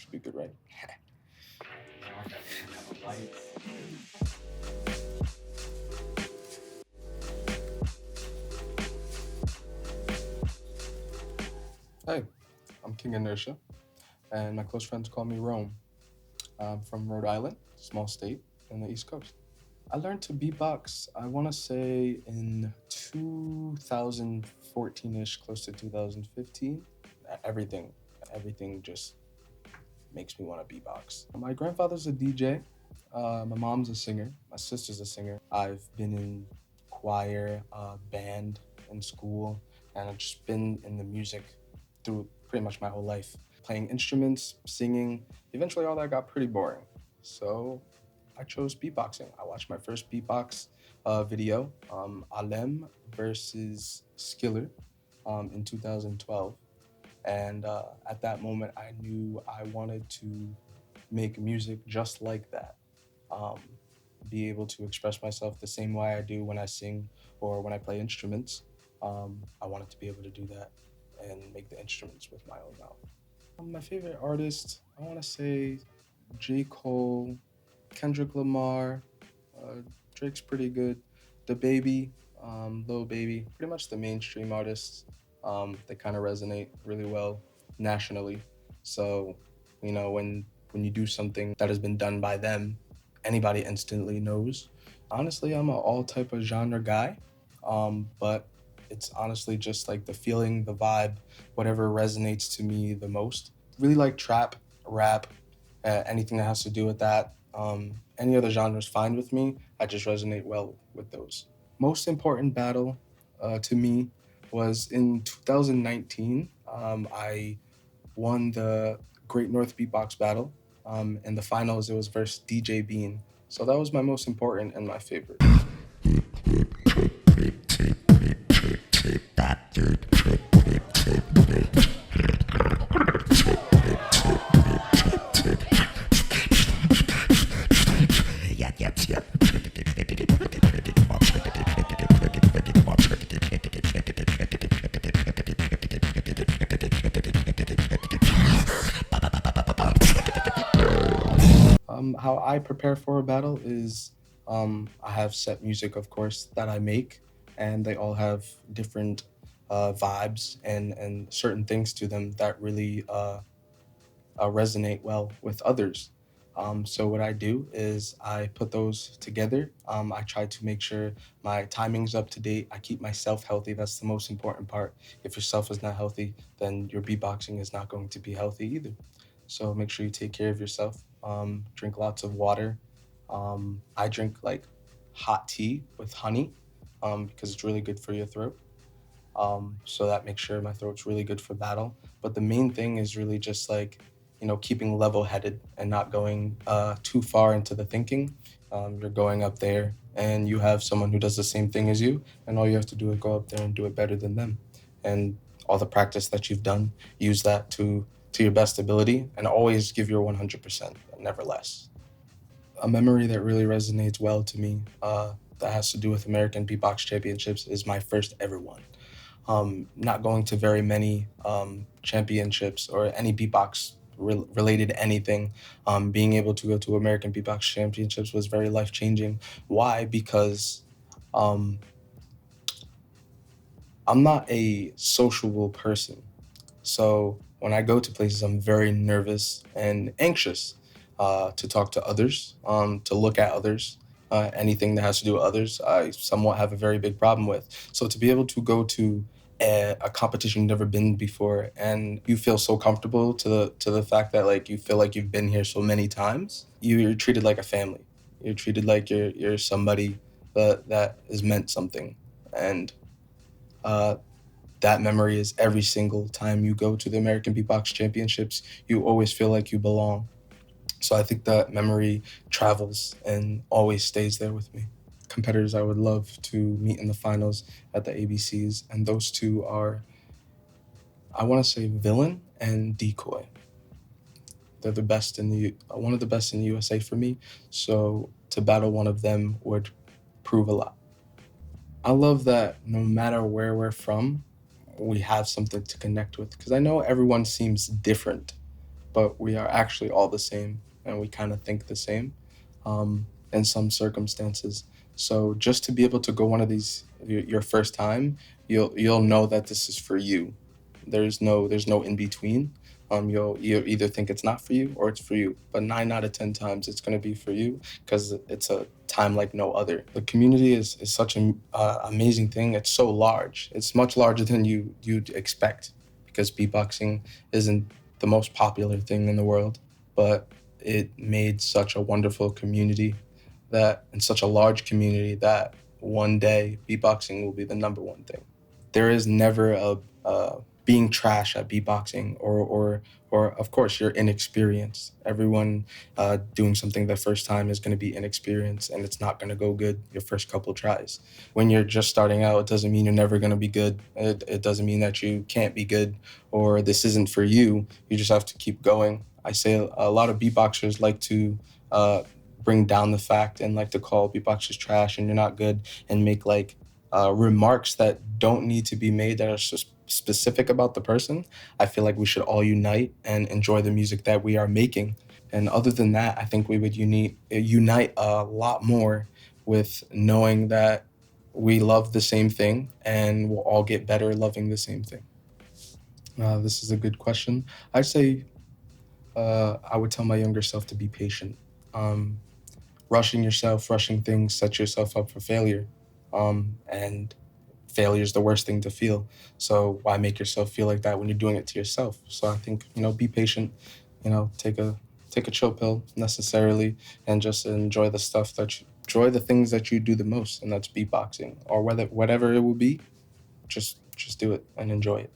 Should be good, right? Hey, I'm King Inertia, and my close friends call me Rome. I'm from Rhode Island, small state in the East Coast. I learned to beatbox, I want to say in 2014-ish, close to 2015. Everything, everything just makes me want to beatbox. My grandfather's a DJ. My mom's a singer. My sister's a singer. I've been in choir, band in school, and I've just been in the music through pretty much my whole life. Playing instruments, singing. Eventually, all that got pretty boring. So I chose beatboxing. I watched my first beatbox video, Alem versus Skiller, in 2012. And at that moment, I knew I wanted to make music just like that. Um, be able to express myself the same way I do when I sing or when I play instruments. I wanted to be able to do that and make the instruments with my own mouth. My favorite artist, I want to say J. Cole, Kendrick Lamar, Drake's pretty good. The Baby, Lil Baby, pretty much the mainstream artists. They kind of resonate really well nationally. So, when you do something that has been done by them, anybody instantly knows. Honestly, I'm an all type of genre guy, but it's honestly just like the feeling, the vibe, whatever resonates to me the most. Really like trap, rap, anything that has to do with that. Any other genre is fine with me. I just resonate well with those. Most important battle to me was in 2019. I won the Great North Beatbox Battle. In the finals, it was versus DJ Bean. So that was my most important and my favorite. How I prepare for a battle is I have set music, of course, that I make, and they all have different vibes and certain things to them that really resonate well with others. So what I do is I put those together. I try to make sure my timing's up to date. I keep myself healthy. That's the most important part. If yourself is not healthy, then your beatboxing is not going to be healthy either. So make sure you take care of yourself. Drink lots of water. I drink like hot tea with honey because it's really good for your throat. So that makes sure my throat's really good for battle. But the main thing is really just like, keeping level-headed and not going too far into the thinking. You're going up there and you have someone who does the same thing as you, and all you have to do is go up there and do it better than them. And all the practice that you've done, use that to your best ability, and always give your 100%, never less. A memory that really resonates well to me that has to do with American Beatbox Championships is my first ever one. Not going to very many championships or any beatbox related anything. Being able to go to American Beatbox Championships was very life-changing. Why? Because I'm not a sociable person. So when I go to places, I'm very nervous and anxious to talk to others, to look at others. Anything that has to do with others, I somewhat have a very big problem with. So to be able to go to a competition you've never been before, and you feel so comfortable to the fact that like you feel like you've been here so many times, you're treated like a family. You're treated like you're somebody that is meant something, and uh, that memory is every single time you go to the American Beatbox Championships, you always feel like you belong. So I think that memory travels and always stays there with me. Competitors I would love to meet in the finals at the ABCs, and those two are, I want to say, Villain and Decoy. They're the best one of the best in the USA for me, so to battle one of them would prove a lot. I love that no matter where we're from, we have something to connect with, because I know everyone seems different. but we are actually all the same, and we kind of think the same in some circumstances. So just to be able to go one of these your first time, you'll know that this is for you. There's no in between. You'll either think it's not for you or it's for you. But 9 out of 10 times it's gonna be for you because it's a time like no other. The community is such an amazing thing. It's so large. It's much larger than you'd expect because beatboxing isn't the most popular thing in the world, but it made such a wonderful community and such a large community that one day beatboxing will be the number one thing. There is never a being trash at beatboxing or of course you're inexperienced. Everyone doing something the first time is going to be inexperienced and it's not going to go good your first couple tries. When you're just starting out, it doesn't mean you're never going to be good. It doesn't mean that you can't be good or this isn't for you. You just have to keep going. I say a lot of beatboxers like to bring down the fact and like to call beatboxers trash and you're not good and make like remarks that don't need to be made that are specific about the person. I feel like we should all unite and enjoy the music that we are making. And other than that, I think we would unite a lot more with knowing that we love the same thing and we'll all get better loving the same thing. This is a good question. I'd say I would tell my younger self to be patient. Rushing yourself, rushing things, set yourself up for failure. And failure is the worst thing to feel. So why make yourself feel like that when you're doing it to yourself? So I think, be patient, take a chill pill necessarily and just enjoy enjoy the things that you do the most, and that's beatboxing or whatever it will be. Just do it and enjoy it.